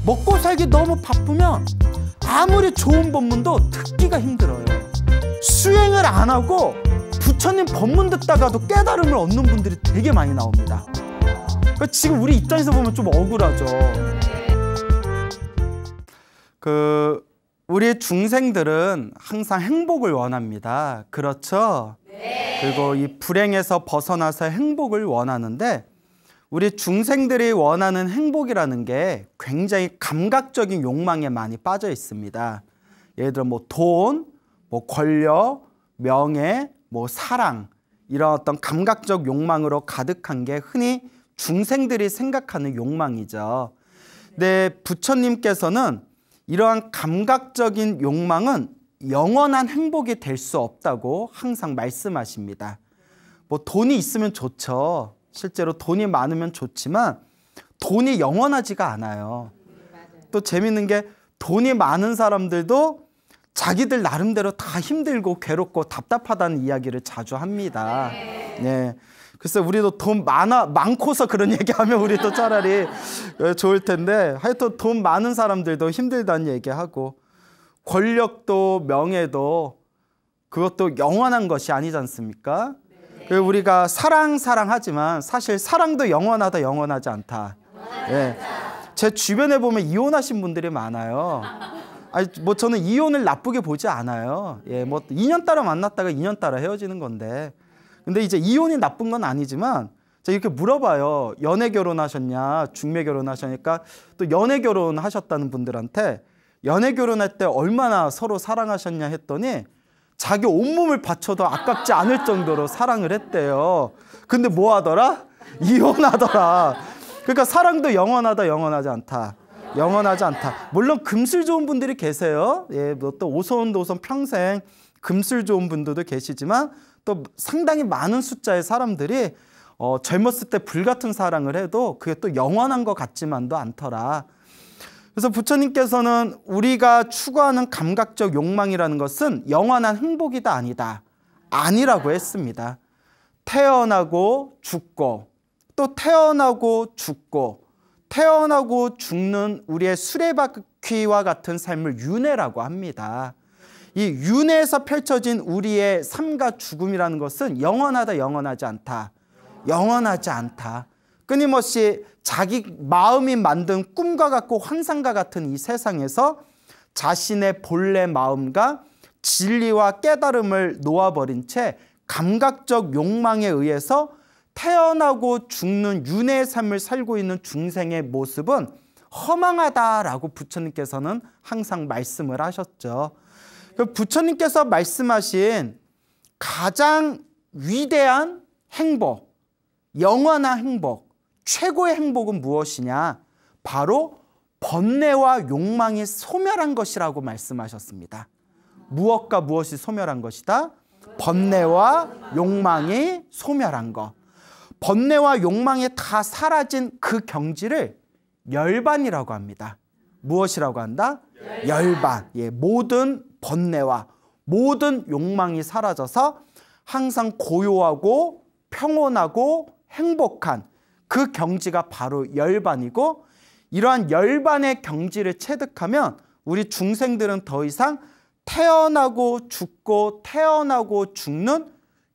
먹고 살기 너무 바쁘면 아무리 좋은 법문도 듣기가 힘들어요. 수행을 안 하고 부처님 법문 듣다가도 깨달음을 얻는 분들이 되게 많이 나옵니다. 그러니까 지금 우리 입장에서 보면 좀 억울하죠. 우리 중생들은 항상 행복을 원합니다. 그렇죠? 네. 그리고 이 불행에서 벗어나서 행복을 원하는데, 우리 중생들이 원하는 행복이라는 게 굉장히 감각적인 욕망에 많이 빠져 있습니다. 예를 들어 돈, 권력, 명예, 사랑, 이런 어떤 감각적 욕망으로 가득한 게 흔히 중생들이 생각하는 욕망이죠. 근데 부처님께서는 이러한 감각적인 욕망은 영원한 행복이 될 수 없다고 항상 말씀하십니다. 돈이 있으면 좋죠. 실제로 돈이 많으면 좋지만 돈이 영원하지가 않아요. 또 재밌는 게 돈이 많은 사람들도 자기들 나름대로 다 힘들고 괴롭고 답답하다는 이야기를 자주 합니다. 네. 글쎄 우리도 돈 많고서 그런 얘기하면 우리도 차라리 좋을 텐데, 하여튼 돈 많은 사람들도 힘들다는 얘기하고, 권력도 명예도 그것도 영원한 것이 아니지 않습니까? 그리고 우리가 사랑하지만 사실 사랑도 영원하다 영원하지 않다. 예. 제 주변에 보면 이혼하신 분들이 많아요. 저는 이혼을 나쁘게 보지 않아요. 예, 2년 따라 만났다가 2년 따라 헤어지는 건데, 근데 이제 이혼이 나쁜 건 아니지만 제가 이렇게 물어봐요. 연애 결혼하셨냐, 중매 결혼하셨냐니까, 또 연애 결혼하셨다는 분들한테 연애 결혼할 때 얼마나 서로 사랑하셨냐 했더니 자기 온몸을 바쳐도 아깝지 않을 정도로 사랑을 했대요. 근데 뭐 하더라? 이혼하더라. 그러니까 사랑도 영원하다 영원하지 않다. 영원하지 않다. 물론 금슬 좋은 분들이 계세요. 예, 또 오손도손 평생 금슬 좋은 분들도 계시지만, 또 상당히 많은 숫자의 사람들이 젊었을 때 불같은 사랑을 해도 그게 또 영원한 것 같지만도 않더라. 그래서 부처님께서는 우리가 추구하는 감각적 욕망이라는 것은 영원한 행복이다 아니다, 아니라고 했습니다. 태어나고 죽고 또 태어나고 죽고 태어나고 죽는 우리의 수레바퀴와 같은 삶을 윤회라고 합니다. 이 윤회에서 펼쳐진 우리의 삶과 죽음이라는 것은 영원하다 영원하지 않다, 영원하지 않다. 끊임없이 자기 마음이 만든 꿈과 같고 환상과 같은 이 세상에서 자신의 본래 마음과 진리와 깨달음을 놓아버린 채 감각적 욕망에 의해서 태어나고 죽는 윤회의 삶을 살고 있는 중생의 모습은 허망하다라고 부처님께서는 항상 말씀을 하셨죠. 부처님께서 말씀하신 가장 위대한 행복, 영원한 행복, 최고의 행복은 무엇이냐? 바로 번뇌와 욕망이 소멸한 것이라고 말씀하셨습니다. 무엇과 무엇이 소멸한 것이다? 번뇌와 욕망이 소멸한 것. 번뇌와 욕망이 다 사라진 그 경지를 열반이라고 합니다. 무엇이라고 한다? 열반. 예, 모든 번뇌와 모든 욕망이 사라져서 항상 고요하고 평온하고 행복한 그 경지가 바로 열반이고, 이러한 열반의 경지를 체득하면 우리 중생들은 더 이상 태어나고 죽고 태어나고 죽는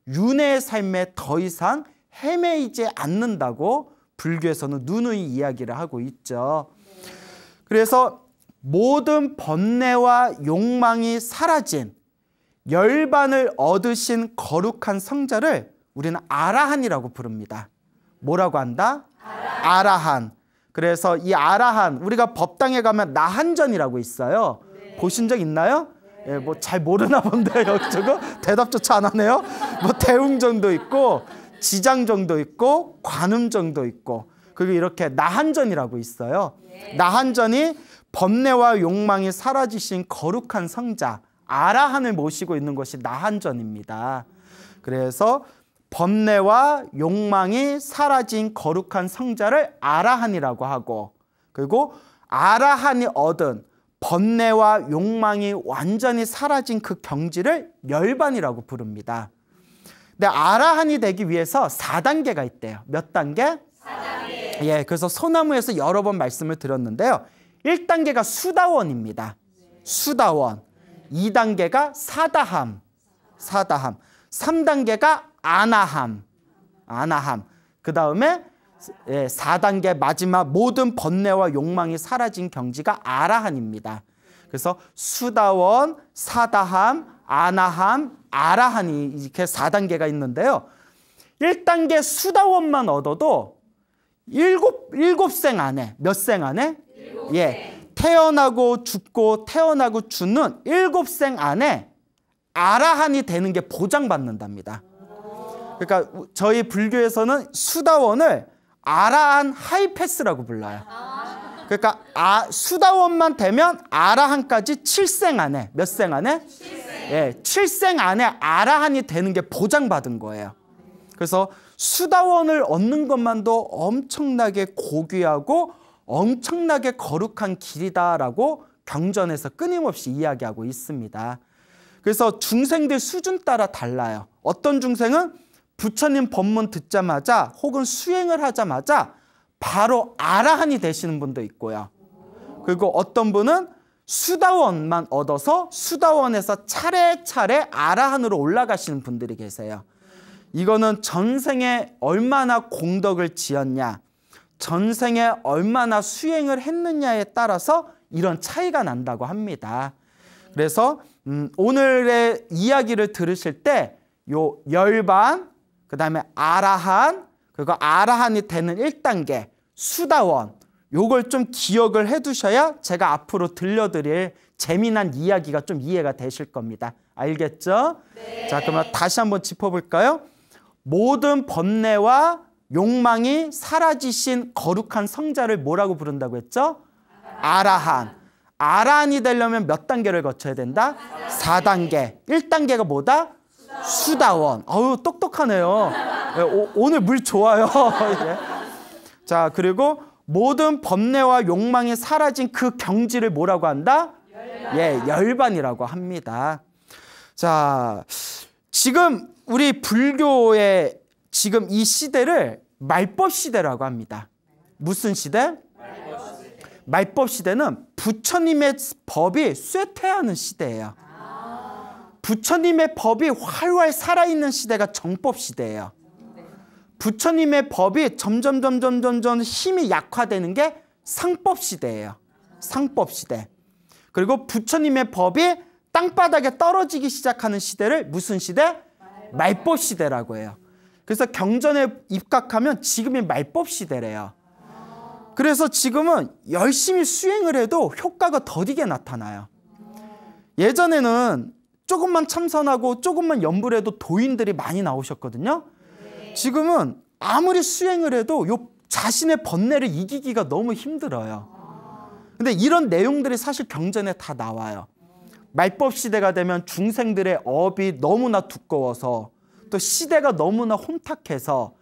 윤회의 삶에 더 이상 헤매이지 않는다고 불교에서는 누누이 이야기를 하고 있죠. 그래서 모든 번뇌와 욕망이 사라진 열반을 얻으신 거룩한 성자를 우리는 아라한이라고 부릅니다. 뭐라고 한다? 아라한. 그래서 이 아라한, 우리가 법당에 가면 나한전이라고 있어요. 네. 보신 적 있나요? 네. 예, 잘 모르나 본데 여기저기 대답조차 안 하네요. 대웅전도 있고 지장정도 있고 관음정도 있고, 그리고 이렇게 나한전이라고 있어요. 네. 나한전이 번뇌와 욕망이 사라지신 거룩한 성자 아라한을 모시고 있는 것이 나한전입니다. 그래서 번뇌와 욕망이 사라진 거룩한 성자를 아라한이라고 하고, 그리고 아라한이 얻은 번뇌와 욕망이 완전히 사라진 그 경지를 열반이라고 부릅니다. 근데 아라한이 되기 위해서 4단계가 있대요. 몇 단계? 4단계. 예, 그래서 소나무에서 여러 번 말씀을 드렸는데요. 1단계가 수다원입니다. 수다원. 2단계가 사다함. 3단계가 아나함. 그 다음에 4단계 마지막 모든 번뇌와 욕망이 사라진 경지가 아라한입니다. 그래서 수다원, 사다함, 아나함, 아라한이 이렇게 4단계가 있는데요. 1단계 수다원만 얻어도 일곱 생 안에, 몇 생 안에? 태어나고 죽고 태어나고 죽는 7생 안에 아라한이 되는 게 보장받는답니다. 그러니까 저희 불교에서는 수다원을 아라한 하이패스라고 불러요. 그러니까 수다원만 되면 아라한까지 7생 안에, 몇 생 안에? 7생 안에 아라한이 되는 게 보장받은 거예요. 그래서 수다원을 얻는 것만도 엄청나게 고귀하고 엄청나게 거룩한 길이다라고 경전에서 끊임없이 이야기하고 있습니다. 그래서 중생들 수준 따라 달라요. 어떤 중생은 부처님 법문 듣자마자 혹은 수행을 하자마자 바로 아라한이 되시는 분도 있고요. 그리고 어떤 분은 수다원만 얻어서 수다원에서 차례차례 아라한으로 올라가시는 분들이 계세요. 이거는 전생에 얼마나 공덕을 지었냐, 전생에 얼마나 수행을 했느냐에 따라서 이런 차이가 난다고 합니다. 그래서 오늘의 이야기를 들으실 때 요 열반, 그 다음에 아라한, 그리고 아라한이 되는 1단계 수다원, 요걸 좀 기억을 해두셔야 제가 앞으로 들려드릴 재미난 이야기가 좀 이해가 되실 겁니다. 알겠죠? 네. 자, 그러면 다시 한번 짚어볼까요? 모든 번뇌와 욕망이 사라지신 거룩한 성자를 뭐라고 부른다고 했죠? 아라한. 아라한이 되려면 몇 단계를 거쳐야 된다? 4단계. 1단계가 뭐다? 수다원. 어우, 똑똑하네요. 오늘 물 좋아요. 자, 그리고 모든 번뇌와 욕망이 사라진 그 경지를 뭐라고 한다? 열반이라고 합니다. 자, 지금 우리 불교의 지금 이 시대를 말법 시대라고 합니다. 무슨 시대? 말법 시대는 부처님의 법이 쇠퇴하는 시대예요. 부처님의 법이 활활 살아있는 시대가 정법 시대예요. 부처님의 법이 점점 힘이 약화되는 게 상법 시대예요. 상법 시대. 그리고 부처님의 법이 땅바닥에 떨어지기 시작하는 시대를 무슨 시대? 말법 시대라고 해요. 그래서 경전에 입각하면 지금이 말법 시대래요. 그래서 지금은 열심히 수행을 해도 효과가 더디게 나타나요. 예전에는 조금만 참선하고 조금만 염불해도 도인들이 많이 나오셨거든요. 지금은 아무리 수행을 해도 요 자신의 번뇌를 이기기가 너무 힘들어요. 근데 이런 내용들이 사실 경전에 다 나와요. 말법 시대가 되면 중생들의 업이 너무나 두꺼워서 또 시대가 너무나 혼탁해서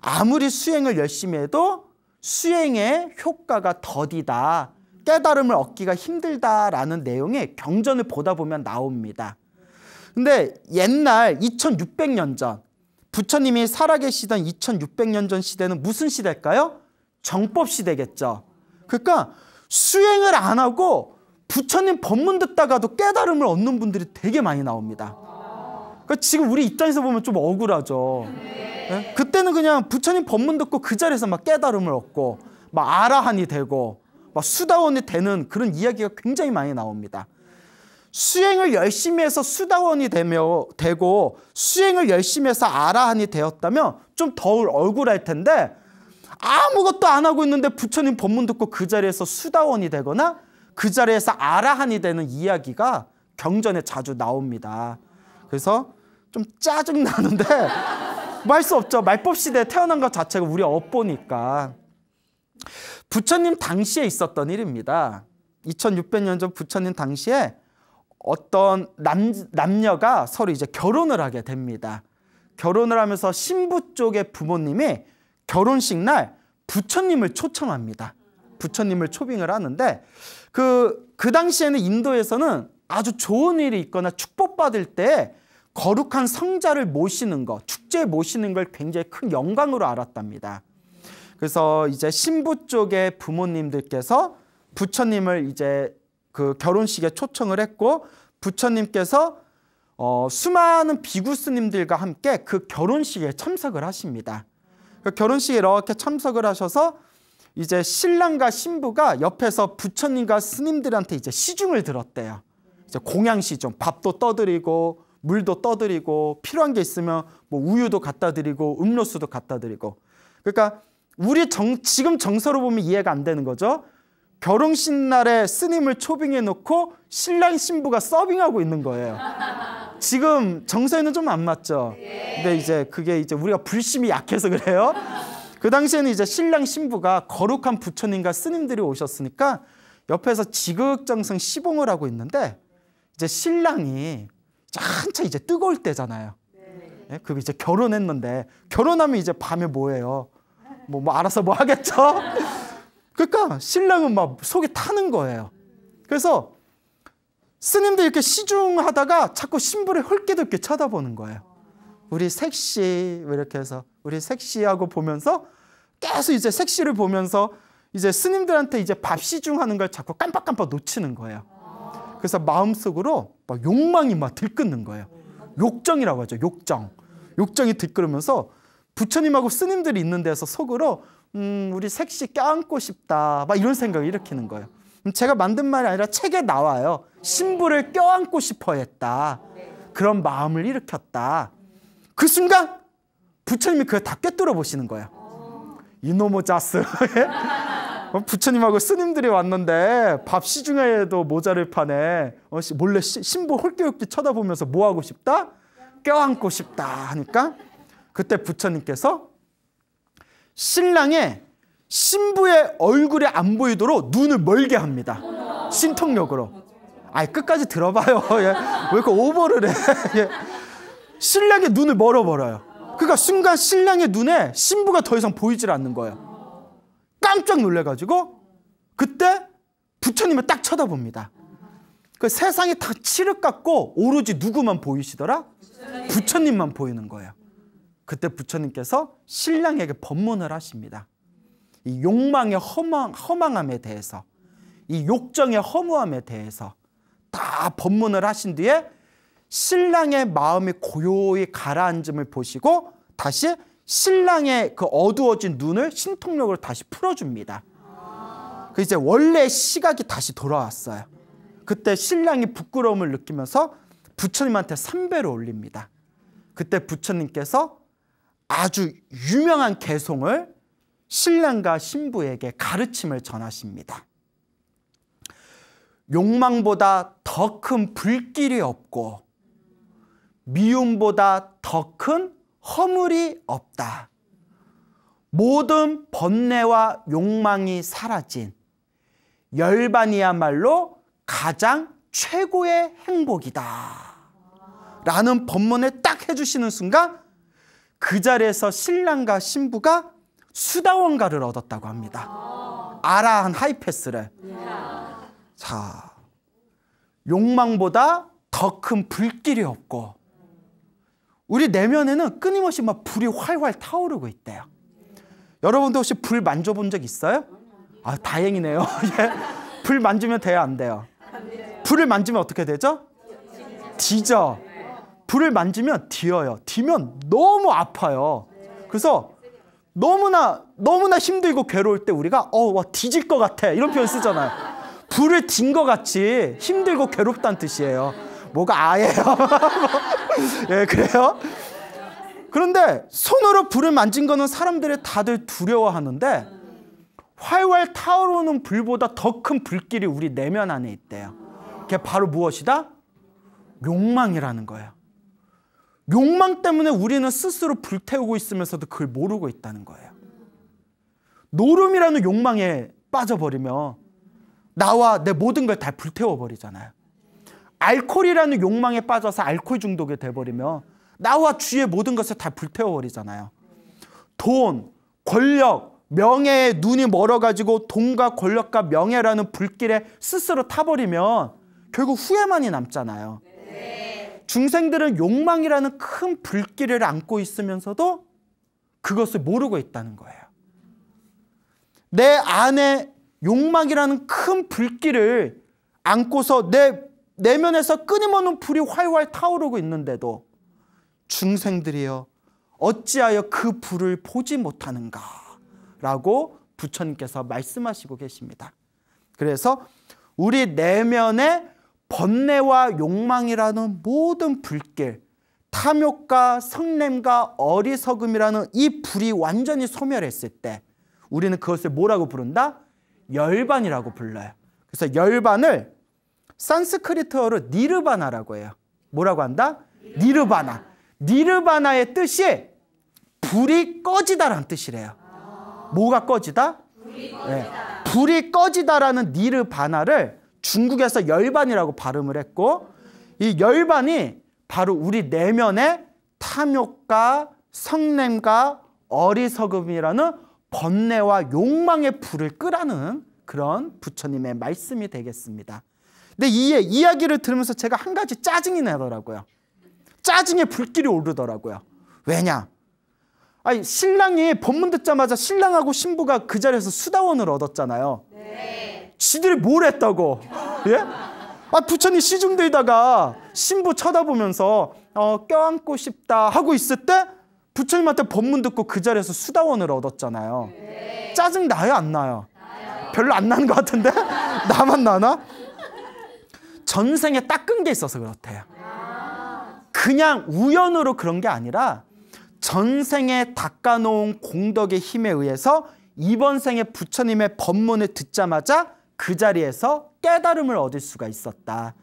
아무리 수행을 열심히 해도 수행의 효과가 더디다, 깨달음을 얻기가 힘들다라는 내용이 경전을 보다 보면 나옵니다. 근데 옛날 2600년 전, 부처님이 살아계시던 2600년 전 시대는 무슨 시대일까요? 정법 시대겠죠. 그러니까 수행을 안 하고 부처님 법문 듣다가도 깨달음을 얻는 분들이 되게 많이 나옵니다. 그러니까 지금 우리 입장에서 보면 좀 억울하죠. 네? 그때는 그냥 부처님 법문 듣고 그 자리에서 막 깨달음을 얻고 막 아라한이 되고 막 수다원이 되는 그런 이야기가 굉장히 많이 나옵니다. 수행을 열심히 해서 수다원이 되고 수행을 열심히 해서 아라한이 되었다면 좀 덜 억울할 텐데 아무것도 안 하고 있는데 부처님 법문 듣고 그 자리에서 수다원이 되거나 그 자리에서 아라한이 되는 이야기가 경전에 자주 나옵니다. 그래서 좀 짜증나는데 뭐 할 수 없죠. 말법 시대에 태어난 것 자체가 우리 업보니까. 부처님 당시에 있었던 일입니다. 2600년 전 부처님 당시에 어떤 남녀가 서로 이제 결혼을 하게 됩니다. 결혼을 하면서 신부 쪽의 부모님이 결혼식 날 부처님을 초청합니다. 부처님을 초빙을 하는데 그 당시에는 인도에서는 아주 좋은 일이 있거나 축복받을 때 거룩한 성자를 모시는 것, 축제에 모시는 걸 굉장히 큰 영광으로 알았답니다. 그래서 이제 신부 쪽의 부모님들께서 부처님을 이제 그 결혼식에 초청을 했고 부처님께서 수많은 비구 스님들과 함께 그 결혼식에 참석을 하십니다. 그 결혼식에 이렇게 참석을 하셔서 이제 신랑과 신부가 옆에서 부처님과 스님들한테 이제 시중을 들었대요. 이제 공양 시중, 밥도 떠드리고 물도 떠드리고 필요한 게 있으면 뭐 우유도 갖다 드리고 음료수도 갖다 드리고. 그러니까 우리 지금 정서로 보면 이해가 안 되는 거죠. 결혼식 날에 스님을 초빙해 놓고 신랑 신부가 서빙하고 있는 거예요. 지금 정서에는 좀 안 맞죠. 근데 이제 그게 이제 우리가 불심이 약해서 그래요. 그 당시에는 이제 신랑 신부가 거룩한 부처님과 스님들이 오셨으니까 옆에서 지극정성 시봉을 하고 있는데 이제 신랑이 한참 이제 뜨거울 때잖아요. 네? 그리고 이제 결혼했는데 결혼하면 이제 밤에 뭐해요? 뭐 알아서 뭐 하겠죠? 그러니까 신랑은 막 속이 타는 거예요. 그래서 스님들 이렇게 시중하다가 자꾸 신부를 헐기덥게 쳐다보는 거예요. 우리 섹시 이렇게 해서 우리 섹시하고 보면서 계속 이제 섹시를 보면서 이제 스님들한테 이제 밥 시중하는 걸 자꾸 깜빡깜빡 놓치는 거예요. 그래서 마음속으로 막 욕망이 막 들끓는 거예요. 욕정이라고 하죠. 욕정이 들끓으면서 부처님하고 스님들이 있는 데서 속으로 우리 섹시 껴안고 싶다 막 이런 생각을 일으키는 거예요. 제가 만든 말이 아니라 책에 나와요. 신부를 껴안고 싶어 했다. 그런 마음을 일으켰다. 그 순간 부처님이 그걸 다 꿰뚫어 보시는 거예요. 이놈의 자스. 부처님하고 스님들이 왔는데 밥 시중에도 모자를 파네. 몰래 신부 홀끼홀끼 쳐다보면서 뭐 하고 싶다? 껴안고 싶다 하니까 그때 부처님께서 신랑의 신부의 얼굴이 안 보이도록 눈을 멀게 합니다. 신통력으로. 아이 끝까지 들어봐요. 왜 이렇게 오버를 해. 신랑의 눈을 멀어버려요. 그러니까 순간 신랑의 눈에 신부가 더 이상 보이질 않는 거예요. 깜짝 놀래가지고 그때 부처님을 딱 쳐다봅니다. 그 세상이 다 칠흑 같고 오로지 누구만 보이시더라? 부처님만 보이는 거예요. 그때 부처님께서 신랑에게 법문을 하십니다. 이 욕망의 허망함에 대해서, 이 욕정의 허무함에 대해서 다 법문을 하신 뒤에 신랑의 마음이 고요히 가라앉음을 보시고 다시 신랑의 그 어두워진 눈을 신통력으로 다시 풀어줍니다. 그 이제 원래 시각이 다시 돌아왔어요. 그때 신랑이 부끄러움을 느끼면서 부처님한테 삼배를 올립니다. 그때 부처님께서 아주 유명한 개송을 신랑과 신부에게 가르침을 전하십니다. 욕망보다 더 큰 불길이 없고 미움보다 더 큰 허물이 없다. 모든 번뇌와 욕망이 사라진 열반이야말로 가장 최고의 행복이다 라는 법문을 딱 해주시는 순간 그 자리에서 신랑과 신부가 수다원가를 얻었다고 합니다. 아라한 하이패스를. 자, 욕망보다 더 큰 불길이 없고 우리 내면에는 끊임없이 막 불이 활활 타오르고 있대요. 여러분도 혹시 불 만져본 적 있어요? 아, 다행이네요. 불 만지면 돼요, 안 돼요? 불을 만지면 어떻게 되죠? 뒤져. 불을 만지면 뒤어요. 뒤면 너무 아파요. 그래서 너무나 힘들고 괴로울 때 우리가 와 뒤질 것 같아 이런 표현 쓰잖아요. 불을 딘 것 같이 힘들고 괴롭다는 뜻이에요. 뭐가 아예요? 예, 그래요? 그런데 손으로 불을 만진 거는 사람들이 다들 두려워하는데 활활 타오르는 불보다 더 큰 불길이 우리 내면 안에 있대요. 그게 바로 무엇이다? 욕망이라는 거예요. 욕망 때문에 우리는 스스로 불태우고 있으면서도 그걸 모르고 있다는 거예요. 노름이라는 욕망에 빠져버리면 나와 내 모든 걸 다 불태워버리잖아요. 알코올이라는 욕망에 빠져서 알코올 중독이 돼버리면 나와 주위의 모든 것을 다 불태워버리잖아요. 돈, 권력, 명예에 눈이 멀어가지고 돈과 권력과 명예라는 불길에 스스로 타버리면 결국 후회만이 남잖아요. 중생들은 욕망이라는 큰 불길을 안고 있으면서도 그것을 모르고 있다는 거예요. 내 안에 욕망이라는 큰 불길을 안고서 내 내면에서 끊임없는 불이 활활 타오르고 있는데도 중생들이여 어찌하여 그 불을 보지 못하는가 라고 부처님께서 말씀하시고 계십니다. 그래서 우리 내면에 번뇌와 욕망이라는 모든 불길, 탐욕과 성냄과 어리석음이라는 이 불이 완전히 소멸했을 때 우리는 그것을 뭐라고 부른다? 열반이라고 불러요. 그래서 열반을 산스크리트어로 니르바나라고 해요. 뭐라고 한다? 니르바나. 니르바나의 뜻이 불이 꺼지다라는 뜻이래요. 뭐가 꺼지다? 불이 꺼지다. 네. 불이 꺼지다라는 니르바나를 중국에서 열반이라고 발음을 했고, 이 열반이 바로 우리 내면의 탐욕과 성냄과 어리석음이라는 번뇌와 욕망의 불을 끄라는 그런 부처님의 말씀이 되겠습니다. 근데 이 이야기를 들으면서 제가 한 가지 짜증이 나더라고요. 짜증의 불길이 오르더라고요. 왜냐? 아니, 신랑이 법문 듣자마자 신랑하고 신부가 그 자리에서 수다원을 얻었잖아요. 네. 지들이 뭘 했다고? 예? 아, 부처님 시중 들다가 신부 쳐다보면서 껴안고 싶다 하고 있을 때 부처님한테 법문 듣고 그 자리에서 수다원을 얻었잖아요. 네. 짜증 나요, 안 나요? 나요. 별로 안 나는 것 같은데? 나만 나나? 전생에 닦은 게 있어서 그렇대요. 그냥 우연으로 그런 게 아니라 전생에 닦아놓은 공덕의 힘에 의해서 이번 생에 부처님의 법문을 듣자마자 그 자리에서 깨달음을 얻을 수가 있었다.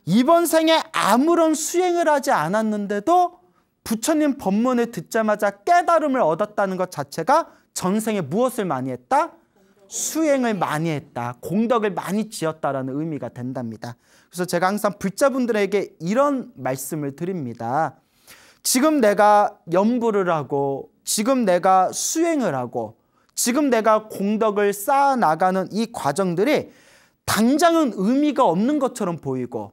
이번 생에 아무런 수행을 하지 않았는데도 부처님 법문을 듣자마자 깨달음을 얻었다는 것 자체가 전생에 무엇을 많이 했다? 수행을 많이 했다. 공덕을 많이 지었다라는 의미가 된답니다. 그래서 제가 항상 불자분들에게 이런 말씀을 드립니다. 지금 내가 연부를 하고, 지금 내가 수행을 하고, 지금 내가 공덕을 쌓아나가는 이 과정들이 당장은 의미가 없는 것처럼 보이고,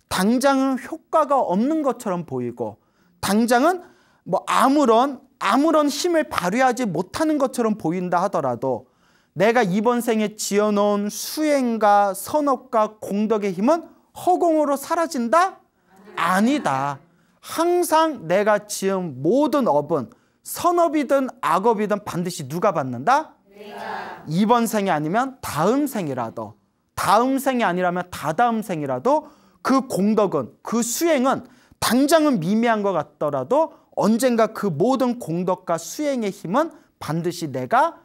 당장은 효과가 없는 것처럼 보이고, 당장은 뭐 아무런 힘을 발휘하지 못하는 것처럼 보인다 하더라도 내가 이번 생에 지어놓은 수행과 선업과 공덕의 힘은 허공으로 사라진다? 아니다. 항상 내가 지은 모든 업은 선업이든 악업이든 반드시 누가 받는다? 내가. 이번 생이 아니면 다음 생이라도, 다음 생이 아니라면 다다음 생이라도 그 공덕은, 그 수행은 당장은 미미한 것 같더라도 언젠가 그 모든 공덕과 수행의 힘은 반드시 내가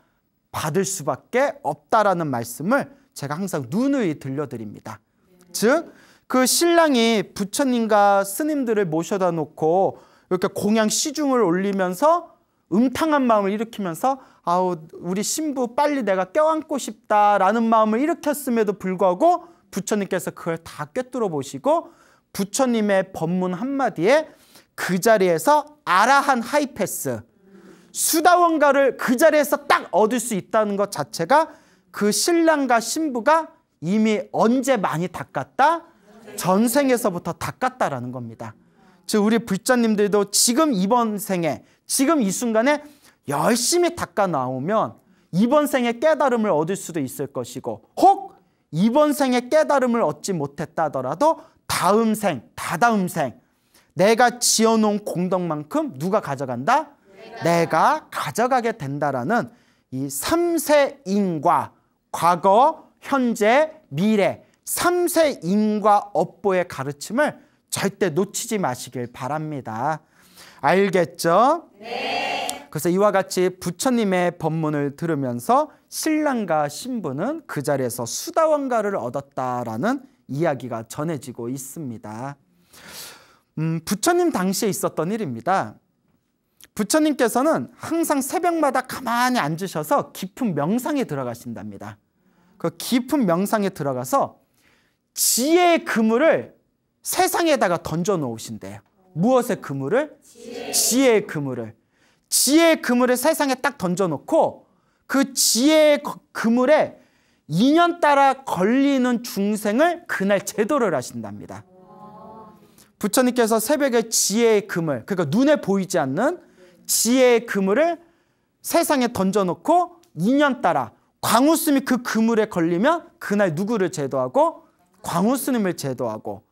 받을 수밖에 없다라는 말씀을 제가 항상 누누이 들려드립니다. 즉, 그 신랑이 부처님과 스님들을 모셔다 놓고 이렇게 공양 시중을 올리면서 음탕한 마음을 일으키면서 아우, 우리 신부 빨리 내가 껴안고 싶다라는 마음을 일으켰음에도 불구하고 부처님께서 그걸 다 꿰뚫어 보시고 부처님의 법문 한마디에 그 자리에서 아라한 하이패스, 수다원가를 그 자리에서 딱 얻을 수 있다는 것 자체가 그 신랑과 신부가 이미 언제 많이 닦았다? 전생에서부터 닦았다라는 겁니다. 즉 우리 불자님들도 지금 이번 생에, 지금 이 순간에 열심히 닦아 나오면 이번 생에 깨달음을 얻을 수도 있을 것이고, 혹 이번 생에 깨달음을 얻지 못했다 하더라도 다음 생, 다다음 생 내가 지어놓은 공덕만큼 누가 가져간다? 내가 가져가게 된다라는 이 삼세인과 과거, 현재, 미래 3세 인과 업보의 가르침을 절대 놓치지 마시길 바랍니다. 알겠죠? 네. 그래서 이와 같이 부처님의 법문을 들으면서 신랑과 신부는 그 자리에서 수다원가를 얻었다라는 이야기가 전해지고 있습니다. 부처님 당시에 있었던 일입니다. 부처님께서는 항상 새벽마다 가만히 앉으셔서 깊은 명상에 들어가신답니다. 그 깊은 명상에 들어가서 지혜의 그물을 세상에다가 던져 놓으신대요. 무엇의 그물을? 지혜의 그물을. 지혜의 그물을 세상에 딱 던져 놓고 그 지혜의 그물에 인연 따라 걸리는 중생을 그날 제도를 하신답니다. 부처님께서 새벽에 지혜의 그물, 그러니까 눈에 보이지 않는 지혜의 그물을 세상에 던져 놓고 인연 따라 광우스님이 그 그물에 걸리면 그날 누구를 제도하고? 광우스님을 제도하고,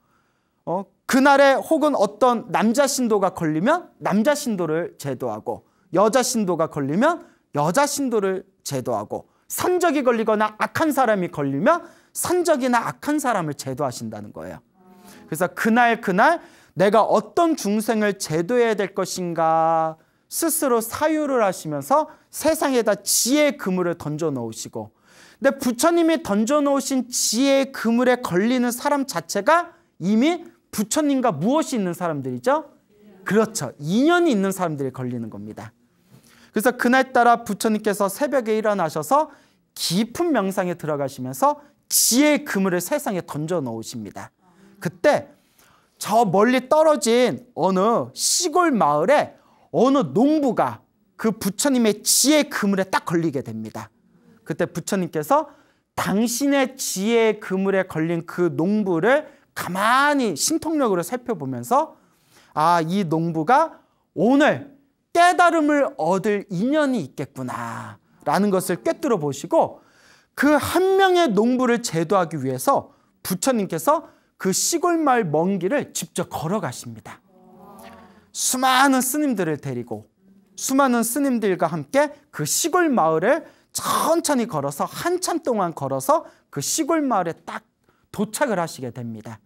그날에 혹은 어떤 남자 신도가 걸리면 남자 신도를 제도하고, 여자 신도가 걸리면 여자 신도를 제도하고, 산적이 걸리거나 악한 사람이 걸리면 산적이나 악한 사람을 제도하신다는 거예요. 그래서 그날 내가 어떤 중생을 제도해야 될 것인가 스스로 사유를 하시면서 세상에다 지혜의 그물을 던져 놓으시고, 근데 부처님이 던져 놓으신 지혜의 그물에 걸리는 사람 자체가 이미 부처님과 무엇이 있는 사람들이죠? 그렇죠. 인연이 있는 사람들이 걸리는 겁니다. 그래서 그날따라 부처님께서 새벽에 일어나셔서 깊은 명상에 들어가시면서 지혜의 그물을 세상에 던져 놓으십니다. 그때 저 멀리 떨어진 어느 시골 마을에 어느 농부가 그 부처님의 지혜의 그물에 딱 걸리게 됩니다. 그때 부처님께서 당신의 지혜의 그물에 걸린 그 농부를 가만히 신통력으로 살펴보면서, 아, 이 농부가 오늘 깨달음을 얻을 인연이 있겠구나 라는 것을 꿰뚫어 보시고, 그 한 명의 농부를 제도하기 위해서 부처님께서 그 시골 마을 먼 길을 직접 걸어가십니다. 수많은 스님들을 데리고 수많은 스님들과 함께 그 시골 마을을 천천히 걸어서 한참 동안 걸어서 그 시골 마을에 딱 도착을 하시게 됩니다.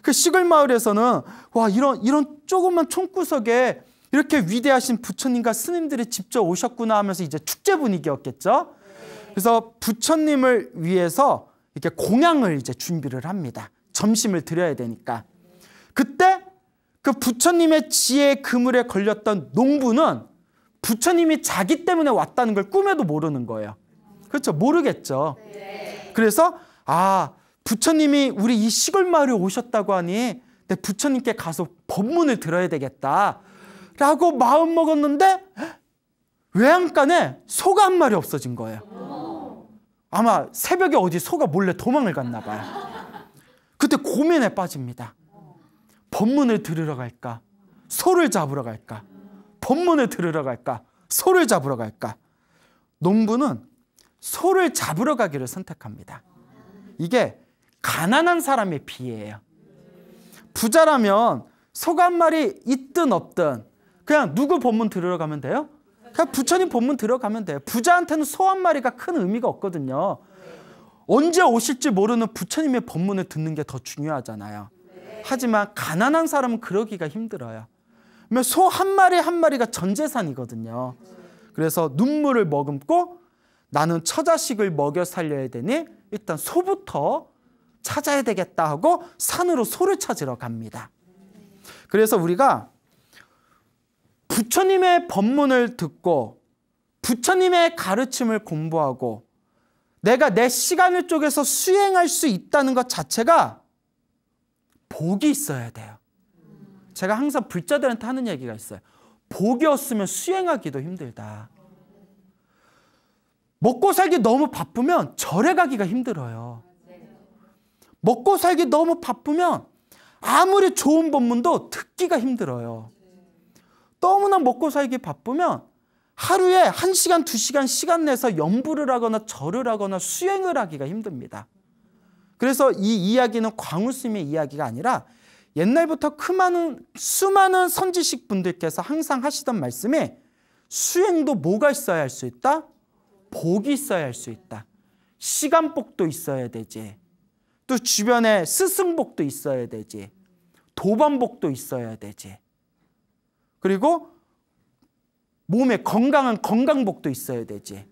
그 시골 마을에서는 와, 이런 조그만 촌구석에 이렇게 위대하신 부처님과 스님들이 직접 오셨구나 하면서 이제 축제 분위기였겠죠. 그래서 부처님을 위해서 이렇게 공양을 이제 준비를 합니다. 점심을 드려야 되니까. 그때 그 부처님의 지혜의 그물에 걸렸던 농부는 부처님이 자기 때문에 왔다는 걸 꿈에도 모르는 거예요. 그렇죠? 모르겠죠. 그래서 부처님이 우리 이 시골 마을에 오셨다고 하니 내 부처님께 가서 법문을 들어야 되겠다 라고 마음 먹었는데 외양간에 소가 한 마리 없어진 거예요. 아마 새벽에 어디 소가 몰래 도망을 갔나 봐요. 그때 고민에 빠집니다. 법문을 들으러 갈까? 소를 잡으러 갈까? 법문을 들으러 갈까? 소를 잡으러 갈까? 농부는 소를 잡으러 가기를 선택합니다. 이게 가난한 사람의 비애예요. 부자라면 소가 한 마리 있든 없든 그냥 누구 법문 들으러 가면 돼요? 그냥 부처님 법문 들어가면 돼요. 부자한테는 소 한 마리가 큰 의미가 없거든요. 언제 오실지 모르는 부처님의 법문을 듣는 게 더 중요하잖아요. 하지만 가난한 사람은 그러기가 힘들어요. 소 한 마리 한 마리가 전 재산이거든요. 그래서 눈물을 머금고 나는 처자식을 먹여 살려야 되니 일단 소부터 찾아야 되겠다 하고 산으로 소를 찾으러 갑니다. 그래서 우리가 부처님의 법문을 듣고 부처님의 가르침을 공부하고 내가 내 시간을 쪼개서 수행할 수 있다는 것 자체가 복이 있어야 돼요. 제가 항상 불자들한테 하는 얘기가 있어요. 복이 없으면 수행하기도 힘들다. 먹고 살기 너무 바쁘면 절에 가기가 힘들어요. 먹고 살기 너무 바쁘면 아무리 좋은 법문도 듣기가 힘들어요. 너무나 먹고 살기 바쁘면 하루에 1시간, 2시간 시간 내서 염불을 하거나 절을 하거나 수행을 하기가 힘듭니다. 그래서 이 이야기는 광우스님의 이야기가 아니라 옛날부터 수많은 선지식 분들께서 항상 하시던 말씀이 수행도 뭐가 있어야 할 수 있다? 복이 있어야 할 수 있다. 시간복도 있어야 되지. 또 주변에 스승복도 있어야 되지. 도반복도 있어야 되지. 그리고 몸에 건강한 건강복도 있어야 되지.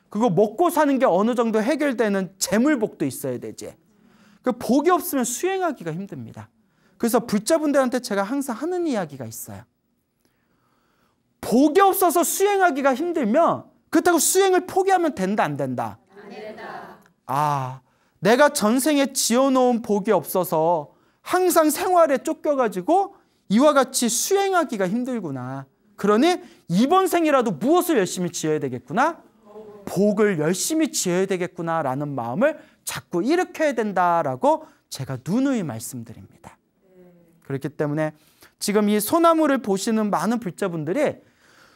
그거 먹고 사는 게 어느 정도 해결되는 재물복도 있어야 되지. 그 복이 없으면 수행하기가 힘듭니다. 그래서 불자분들한테 제가 항상 하는 이야기가 있어요. 복이 없어서 수행하기가 힘들면 그렇다고 수행을 포기하면 된다, 안 된다? 안 된다. 내가 전생에 지어놓은 복이 없어서 항상 생활에 쫓겨가지고 이와 같이 수행하기가 힘들구나. 그러니 이번 생이라도 무엇을 열심히 지어야 되겠구나? 복을 열심히 지어야 되겠구나 라는 마음을 자꾸 일으켜야 된다라고 제가 누누이 말씀드립니다. 그렇기 때문에 지금 이 소나무를 보시는 많은 불자분들이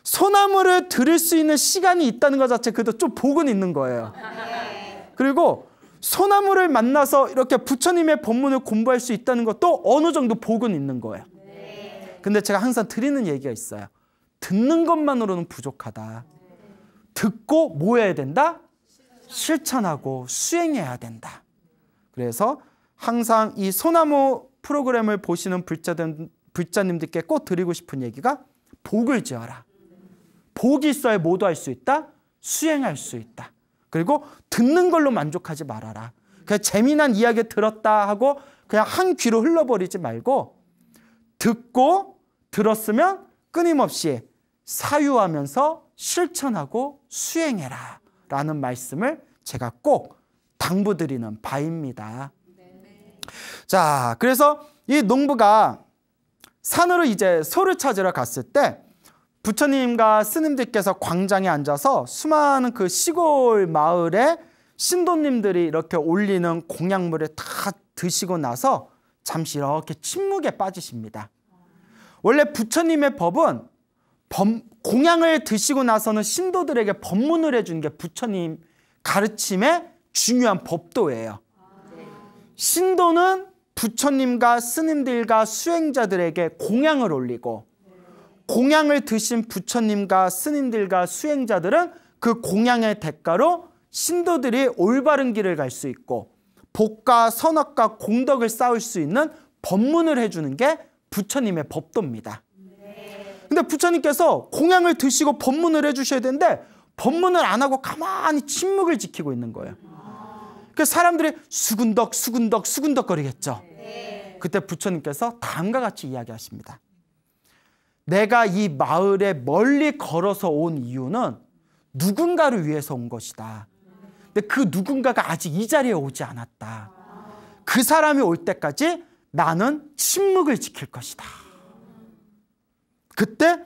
소나무를 들을 수 있는 시간이 있다는 것 자체 그래도 좀 복은 있는 거예요. 그리고 소나무를 만나서 이렇게 부처님의 법문을 공부할 수 있다는 것도 어느 정도 복은 있는 거예요. 근데 제가 항상 드리는 얘기가 있어요. 듣는 것만으로는 부족하다. 듣고 뭐 해야 된다? 실천하고 수행해야 된다. 그래서 항상 이 소나무 프로그램을 보시는 불자님들께 꼭 드리고 싶은 얘기가 복을 지어라. 복이 있어야 모두 할 수 있다. 수행할 수 있다. 그리고 듣는 걸로 만족하지 말아라. 그냥 재미난 이야기 들었다 하고 그냥 한 귀로 흘러버리지 말고 듣고 들었으면 끊임없이 사유하면서 실천하고 수행해라 라는 말씀을 제가 꼭 당부드리는 바입니다. 자, 그래서 이 농부가 산으로 이제 소를 찾으러 갔을 때 부처님과 스님들께서 광장에 앉아서 수많은 그 시골 마을에 신도님들이 이렇게 올리는 공약물을 다 드시고 나서 잠시 이렇게 침묵에 빠지십니다. 원래 부처님의 법은 공양을 드시고 나서는 신도들에게 법문을 해주는 게 부처님 가르침의 중요한 법도예요. 신도는 부처님과 스님들과 수행자들에게 공양을 올리고 공양을 드신 부처님과 스님들과 수행자들은 그 공양의 대가로 신도들이 올바른 길을 갈 수 있고 복과 선악과 공덕을 쌓을 수 있는 법문을 해주는 게 부처님의 법도입니다. 근데 부처님께서 공양을 드시고 법문을 해주셔야 되는데 법문을 안 하고 가만히 침묵을 지키고 있는 거예요. 그래서 사람들이 수군덕 수군덕 수군덕 거리겠죠. 그때 부처님께서 다음과 같이 이야기하십니다. 내가 이 마을에 멀리 걸어서 온 이유는 누군가를 위해서 온 것이다. 근데 그 누군가가 아직 이 자리에 오지 않았다. 그 사람이 올 때까지 나는 침묵을 지킬 것이다. 그때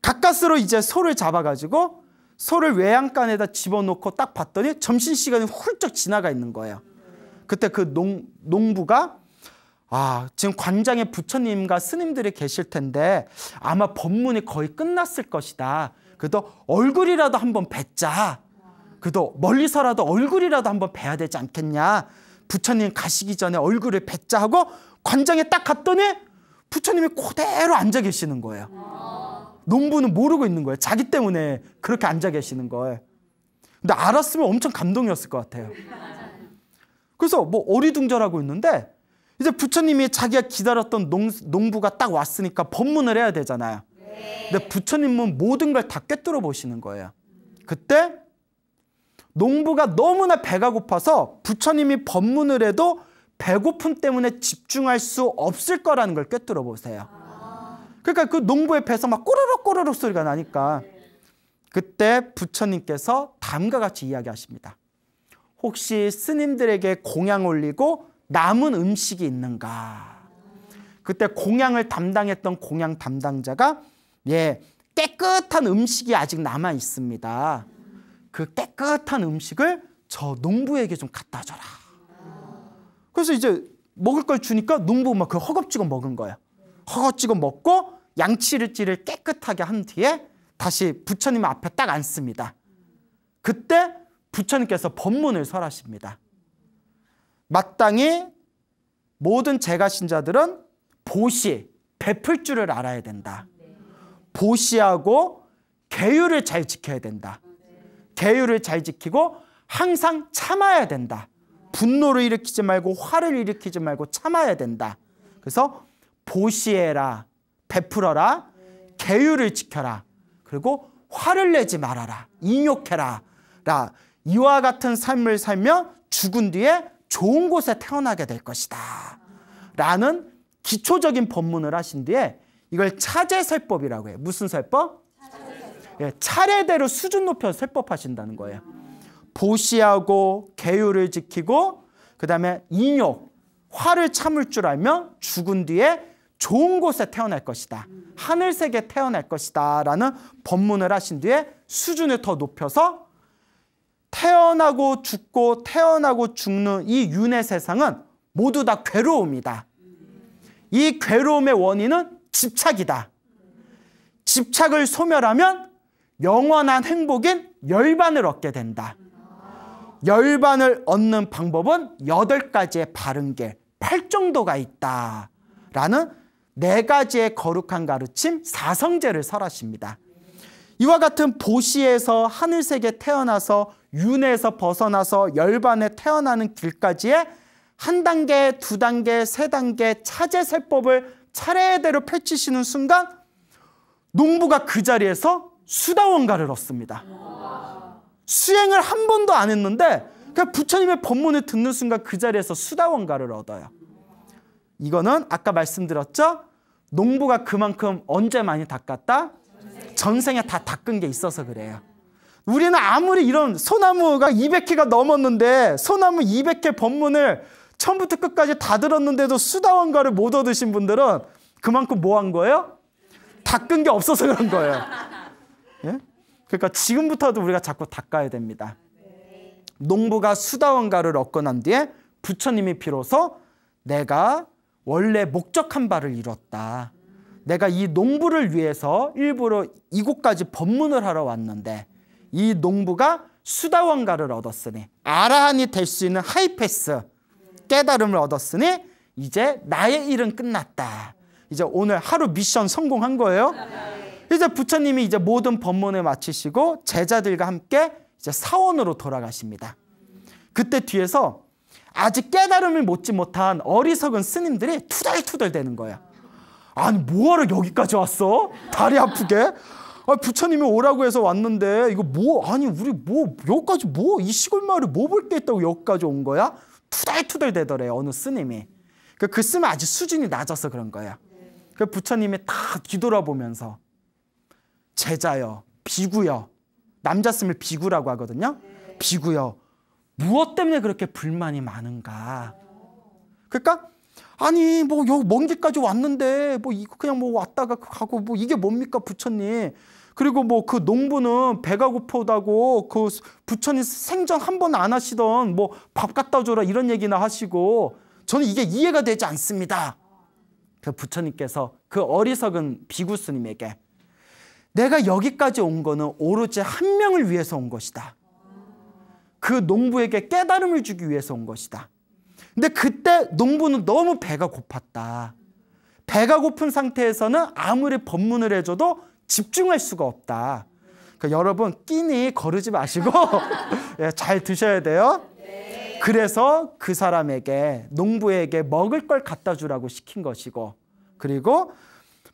가까스로 이제 소를 잡아가지고 소를 외양간에다 집어넣고 딱 봤더니 점심시간이 훌쩍 지나가 있는 거예요. 그때 그 농부가 지금 관장에 부처님과 스님들이 계실 텐데 아마 법문이 거의 끝났을 것이다. 그래도 얼굴이라도 한번 뵙자. 그래도 멀리서라도 얼굴이라도 한번 뵈야 되지 않겠냐. 부처님 가시기 전에 얼굴을 뵙자 하고 관장에 딱 갔더니 부처님이 그대로 앉아 계시는 거예요. 농부는 모르고 있는 거예요. 자기 때문에 그렇게 앉아 계시는 거예요. 근데 알았으면 엄청 감동이었을 것 같아요. 그래서 뭐 어리둥절하고 있는데 이제 부처님이 자기가 기다렸던 농부가 딱 왔으니까 법문을 해야 되잖아요. 근데 부처님은 모든 걸 다 꿰뚫어 보시는 거예요. 그때 농부가 너무나 배가 고파서 부처님이 법문을 해도 배고픔 때문에 집중할 수 없을 거라는 걸 꿰뚫어 보세요. 그러니까 그 농부의 배에서 막 꼬르륵 꼬르륵 소리가 나니까 그때 부처님께서 다음과 같이 이야기하십니다. 혹시 스님들에게 공양 올리고 남은 음식이 있는가? 그때 공양을 담당했던 공양 담당자가 깨끗한 음식이 아직 남아 있습니다. 그 깨끗한 음식을 저 농부에게 좀 갖다 줘라. 그래서 이제 먹을 걸 주니까 농부가 막 그 허겁지겁 먹은 거예요. 허겁지겁 먹고 양치질을 깨끗하게 한 뒤에 다시 부처님 앞에 딱 앉습니다. 그때 부처님께서 법문을 설하십니다. 마땅히 모든 제가신자들은 보시, 베풀 줄을 알아야 된다. 보시하고 계율을 잘 지켜야 된다. 계율을 잘 지키고 항상 참아야 된다. 분노를 일으키지 말고 화를 일으키지 말고 참아야 된다. 그래서 보시해라, 베풀어라, 계율을 지켜라. 그리고 화를 내지 말아라, 인욕해라. 이와 같은 삶을 살며 죽은 뒤에 좋은 곳에 태어나게 될 것이다. 라는 기초적인 법문을 하신 뒤에 이걸 차제설법이라고 해요. 무슨 설법? 차례대로 수준 높여서 설법하신다는 거예요. 보시하고 계율을 지키고 그 다음에 인욕, 화를 참을 줄 알면 죽은 뒤에 좋은 곳에 태어날 것이다. 하늘색에 태어날 것이다. 라는 법문을 하신 뒤에 수준을 더 높여서 태어나고 죽고 태어나고 죽는 이 윤회 세상은 모두 다 괴로움이다. 이 괴로움의 원인은 집착이다. 집착을 소멸하면 영원한 행복인 열반을 얻게 된다. 열반을 얻는 방법은 8가지의 바른 길, 8정도가 있다 라는 4가지의 거룩한 가르침, 사성제를 설하십니다. 이와 같은 보시에서 하늘색에 태어나서 윤회에서 벗어나서 열반에 태어나는 길까지의 1단계, 2단계, 3단계 차제세법을 차례대로 펼치시는 순간 농부가 그 자리에서 수다원가를 얻습니다. 수행을 한 번도 안 했는데 그냥 부처님의 법문을 듣는 순간 그 자리에서 수다원가를 얻어요. 이거는 아까 말씀드렸죠? 농부가 그만큼 언제 많이 닦았다? 전생에 다 닦은 게 있어서 그래요. 우리는 아무리 이런 소나무가 200회가 넘었는데 소나무 200회 법문을 처음부터 끝까지 다 들었는데도 수다원가를 못 얻으신 분들은 그만큼 뭐 한 거예요? 닦은 게 없어서 그런 거예요. 예? 그러니까 지금부터도 우리가 자꾸 닦아야 됩니다. 농부가 수다원가를 얻고 난 뒤에 부처님이 비로소 내가 원래 목적한 바를 이뤘다. 내가 이 농부를 위해서 일부러 이곳까지 법문을 하러 왔는데 이 농부가 수다원가를 얻었으니 아라한이 될 수 있는 하이패스 깨달음을 얻었으니 이제 나의 일은 끝났다. 이제 오늘 하루 미션 성공한 거예요. 이제 부처님이 이제 모든 법문을 마치시고 제자들과 함께 이제 사원으로 돌아가십니다. 그때 뒤에서 아직 깨달음을 못지 못한 어리석은 스님들이 투덜투덜 대는 거예요. 아니 뭐하러 여기까지 왔어? 다리 아프게? 아니, 부처님이 오라고 해서 왔는데 이거 뭐 아니 우리 뭐 여기까지 뭐 이 시골 마을에 뭐 볼 게 있다고 여기까지 온 거야? 투덜투덜 대더래요. 어느 스님이. 그 스님은 아직 수준이 낮아서 그런 거예요. 그 부처님이 다 뒤돌아보면서 제자여, 비구여, 남자 스님을 비구라고 하거든요. 비구여, 무엇 때문에 그렇게 불만이 많은가? 그러니까 아니 뭐 여기 먼 길까지 왔는데 뭐 이거 그냥 뭐 왔다가 가고 뭐 이게 뭡니까 부처님? 그리고 뭐 그 농부는 배가 고프다고 그 부처님 생전 한 번 안 하시던 뭐 밥 갖다 줘라 이런 얘기나 하시고 저는 이게 이해가 되지 않습니다. 그 부처님께서 그 어리석은 비구 스님에게 내가 여기까지 온 거는 오로지 한 명을 위해서 온 것이다. 그 농부에게 깨달음을 주기 위해서 온 것이다. 근데 그때 농부는 너무 배가 고팠다. 배가 고픈 상태에서는 아무리 법문을 해줘도 집중할 수가 없다. 그러니까 여러분 끼니 거르지 마시고 잘 드셔야 돼요. 그래서 그 사람에게 농부에게 먹을 걸 갖다 주라고 시킨 것이고 그리고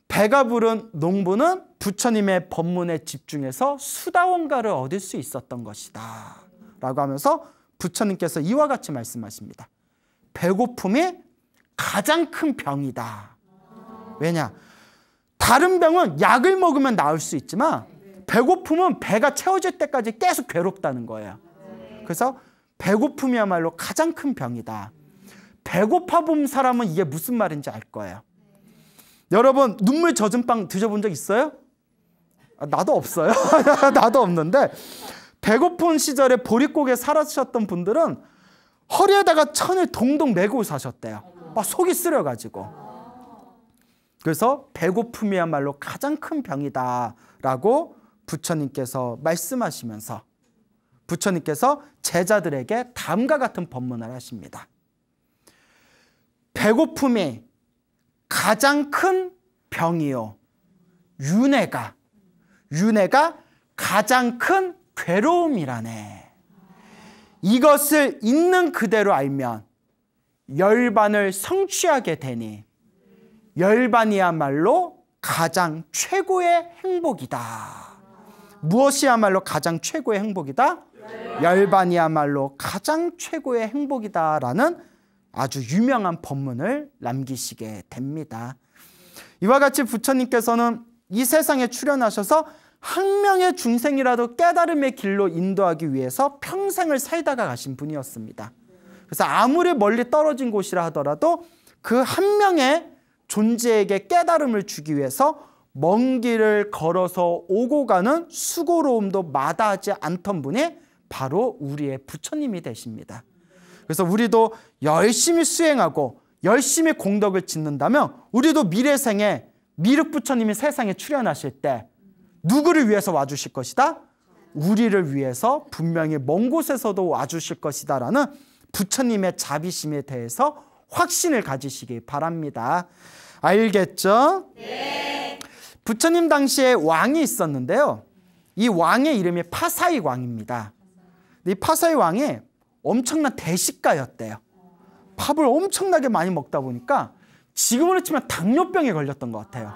배가 부른 농부는 부처님의 법문에 집중해서 수다원가를 얻을 수 있었던 것이다 라고 하면서 부처님께서 이와 같이 말씀하십니다. 배고픔이 가장 큰 병이다. 왜냐? 다른 병은 약을 먹으면 나을 수 있지만 배고픔은 배가 채워질 때까지 계속 괴롭다는 거예요. 그래서 배고픔이야말로 가장 큰 병이다. 배고파 본 사람은 이게 무슨 말인지 알 거예요. 여러분 눈물 젖은 빵 드셔본 적 있어요? 나도 없어요. 나도 없는데 배고픈 시절에 보릿고개 살아셨던 분들은 허리에다가 천을 동동 메고 사셨대요. 막 속이 쓰려가지고. 그래서 배고픔이야말로 가장 큰 병이다 라고 부처님께서 말씀하시면서 부처님께서 제자들에게 다음과 같은 법문을 하십니다. 배고픔이 가장 큰 병이요. 윤회가 가장 큰 괴로움이라네. 이것을 있는 그대로 알면 열반을 성취하게 되니 열반이야말로 가장 최고의 행복이다. 무엇이야말로 가장 최고의 행복이다? 열반이야말로 가장 최고의 행복이다라는 아주 유명한 법문을 남기시게 됩니다. 이와 같이 부처님께서는 이 세상에 출현하셔서 한 명의 중생이라도 깨달음의 길로 인도하기 위해서 평생을 살다가 가신 분이었습니다. 그래서 아무리 멀리 떨어진 곳이라 하더라도 그 한 명의 존재에게 깨달음을 주기 위해서 먼 길을 걸어서 오고 가는 수고로움도 마다하지 않던 분이 바로 우리의 부처님이 되십니다. 그래서 우리도 열심히 수행하고 열심히 공덕을 짓는다면 우리도 미래생에 미륵 부처님이 세상에 출현하실 때 누구를 위해서 와주실 것이다? 우리를 위해서 분명히 먼 곳에서도 와주실 것이다라는 부처님의 자비심에 대해서 확신을 가지시기 바랍니다. 알겠죠? 네. 부처님 당시에 왕이 있었는데요. 이 왕의 이름이 파사이 왕입니다. 이 파사이 왕이 엄청난 대식가였대요. 밥을 엄청나게 많이 먹다 보니까 지금으로 치면 당뇨병에 걸렸던 것 같아요.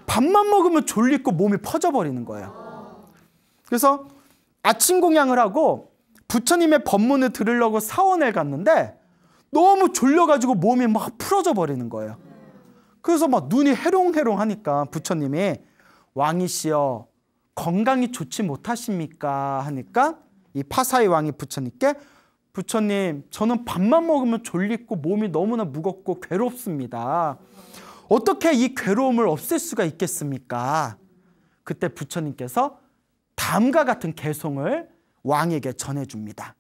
밥만 먹으면 졸리고 몸이 퍼져버리는 거예요. 그래서 아침 공양을 하고 부처님의 법문을 들으려고 사원에 갔는데 너무 졸려가지고 몸이 막 풀어져 버리는 거예요. 그래서 막 눈이 해롱해롱 하니까 부처님이 왕이시여 건강이 좋지 못하십니까? 하니까 이 파사이 왕이 부처님께 부처님 저는 밥만 먹으면 졸리고 몸이 너무나 무겁고 괴롭습니다. 어떻게 이 괴로움을 없앨 수가 있겠습니까? 그때 부처님께서 다음과 같은 개송을 왕에게 전해줍니다.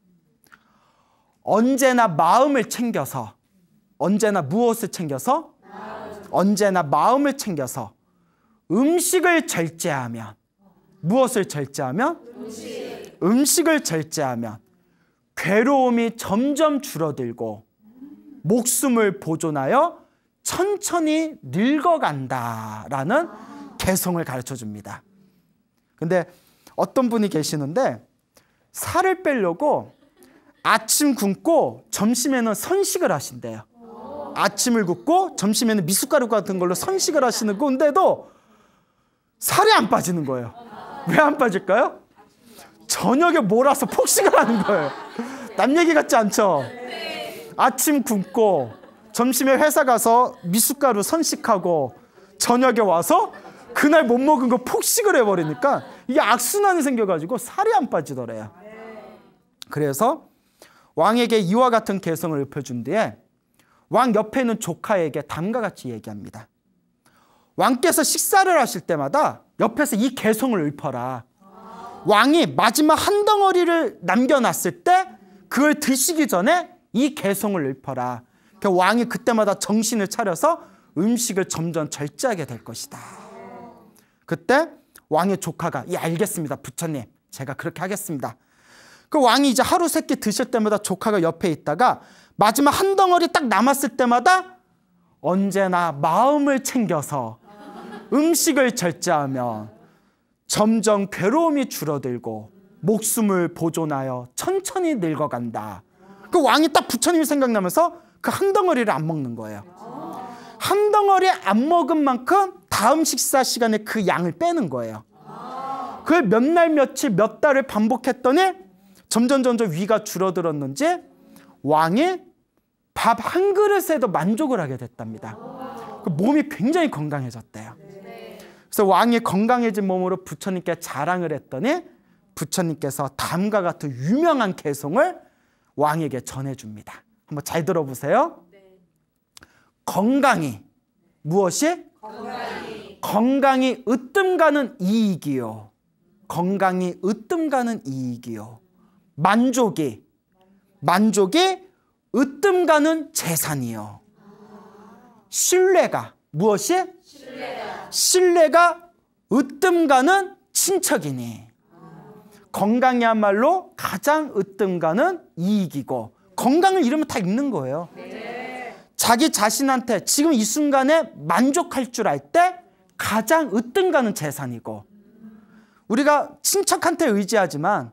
언제나 마음을 챙겨서 언제나 무엇을 챙겨서? 언제나 마음을 챙겨서 음식을 절제하면 무엇을 절제하면? 음식을 절제하면 괴로움이 점점 줄어들고 목숨을 보존하여 천천히 늙어간다라는 개성을 가르쳐 줍니다. 근데 어떤 분이 계시는데 살을 빼려고 아침 굶고 점심에는 선식을 하신대요. 아침을 굶고 점심에는 미숫가루 같은 걸로 선식을 하시는 건데도 살이 안 빠지는 거예요. 왜 안 빠질까요? 저녁에 몰아서 폭식을 하는 거예요. 남 얘기 같지 않죠? 아침 굶고 점심에 회사 가서 미숫가루 선식하고 저녁에 와서 그날 못 먹은 거 폭식을 해버리니까 이게 악순환이 생겨가지고 살이 안 빠지더래요. 그래서 왕에게 이와 같은 개성을 읊어준 뒤에 왕 옆에 있는 조카에게 다음과 같이 얘기합니다. 왕께서 식사를 하실 때마다 옆에서 이 개성을 읊어라. 왕이 마지막 한 덩어리를 남겨놨을 때 그걸 드시기 전에 이 개성을 읊어라. 왕이 그때마다 정신을 차려서 음식을 점점 절제하게 될 것이다. 그때 왕의 조카가 예 알겠습니다 부처님 제가 그렇게 하겠습니다. 그 왕이 이제 하루 세 끼 드실 때마다 조카가 옆에 있다가 마지막 한 덩어리 딱 남았을 때마다 언제나 마음을 챙겨서 음식을 절제하면 점점 괴로움이 줄어들고 목숨을 보존하여 천천히 늙어간다. 그 왕이 딱 부처님이 생각나면서 그 한 덩어리를 안 먹는 거예요. 한 덩어리 안 먹은 만큼 다음 식사 시간에 그 양을 빼는 거예요. 그걸 몇 날 며칠 몇 달을 반복했더니 점점 위가 줄어들었는지 왕이 밥 한 그릇에도 만족을 하게 됐답니다. 몸이 굉장히 건강해졌대요. 그래서 왕이 건강해진 몸으로 부처님께 자랑을 했더니 부처님께서 다음과 같은 유명한 개송을 왕에게 전해줍니다. 한번 잘 들어보세요. 건강이 무엇이? 건강이 으뜸가는 이익이요. 건강이 으뜸가는 이익이요. 만족이 으뜸가는 재산이요. 신뢰가 무엇이? 신뢰가 으뜸가는 친척이니. 건강이야말로 가장 으뜸가는 이익이고 건강을 잃으면 다 잃는 거예요. 자기 자신한테 지금 이 순간에 만족할 줄 알 때 가장 으뜸가는 재산이고 우리가 친척한테 의지하지만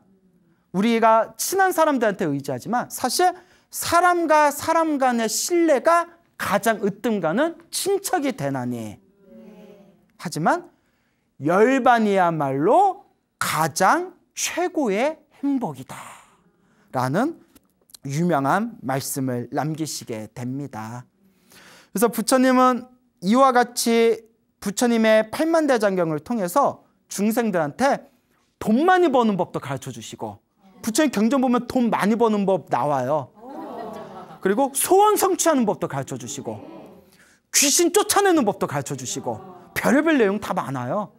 우리가 친한 사람들한테 의지하지만 사실 사람과 사람 간의 신뢰가 가장 으뜸가는 친척이 되나니 하지만 열반이야말로 가장 최고의 행복이다 라는 유명한 말씀을 남기시게 됩니다. 그래서 부처님은 이와 같이 부처님의 팔만대장경을 통해서 중생들한테 돈 많이 버는 법도 가르쳐 주시고 부처님 경전 보면 돈 많이 버는 법 나와요. 그리고 소원 성취하는 법도 가르쳐 주시고 귀신 쫓아내는 법도 가르쳐 주시고 별의별 내용 다 많아요.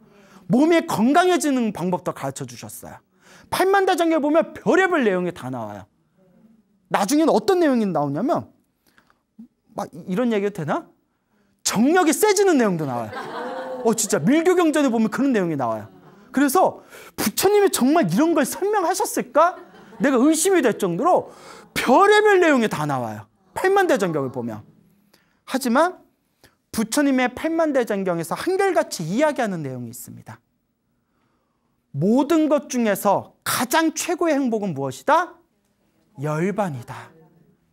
몸이 건강해지는 방법도 가르쳐 주셨어요. 팔만대장경에 보면 별의별 내용이 다 나와요. 나중에는 어떤 내용이 나오냐면 막 이런 얘기도 되나? 정력이 세지는 내용도 나와요. 진짜 밀교경전에 보면 그런 내용이 나와요. 그래서 부처님이 정말 이런 걸 설명하셨을까? 내가 의심이 될 정도로 별의별 내용이 다 나와요. 팔만대장경을 보면. 하지만 부처님의 팔만대장경에서 한결같이 이야기하는 내용이 있습니다. 모든 것 중에서 가장 최고의 행복은 무엇이다? 열반이다.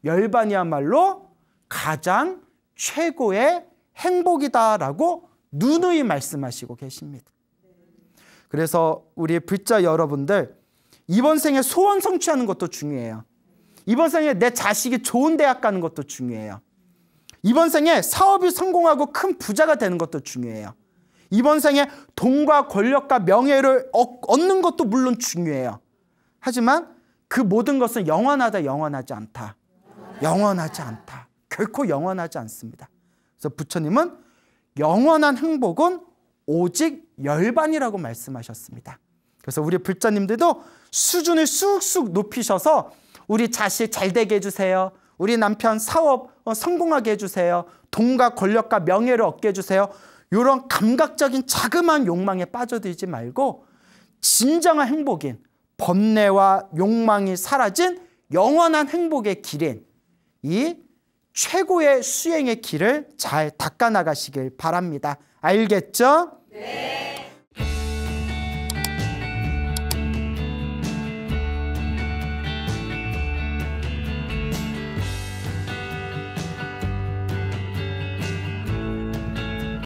열반이야말로 가장 최고의 행복이다라고 누누이 말씀하시고 계십니다. 그래서 우리 불자 여러분들, 이번 생에 소원 성취하는 것도 중요해요. 이번 생에 내 자식이 좋은 대학 가는 것도 중요해요. 이번 생에 사업이 성공하고 큰 부자가 되는 것도 중요해요. 이번 생에 돈과 권력과 명예를 얻는 것도 물론 중요해요. 하지만 그 모든 것은 영원하다, 영원하지 않다. 영원하지 않다. 결코 영원하지 않습니다. 그래서 부처님은 영원한 행복은 오직 열반이라고 말씀하셨습니다. 그래서 우리 불자님들도 수준을 쑥쑥 높이셔서 우리 자식 잘 되게 해주세요. 우리 남편 사업 성공하게 해주세요. 돈과 권력과 명예를 얻게 해주세요. 이런 감각적인 자그마한 욕망에 빠져들지 말고 진정한 행복인 번뇌와 욕망이 사라진 영원한 행복의 길인 이 최고의 수행의 길을 잘 닦아나가시길 바랍니다. 알겠죠? 네.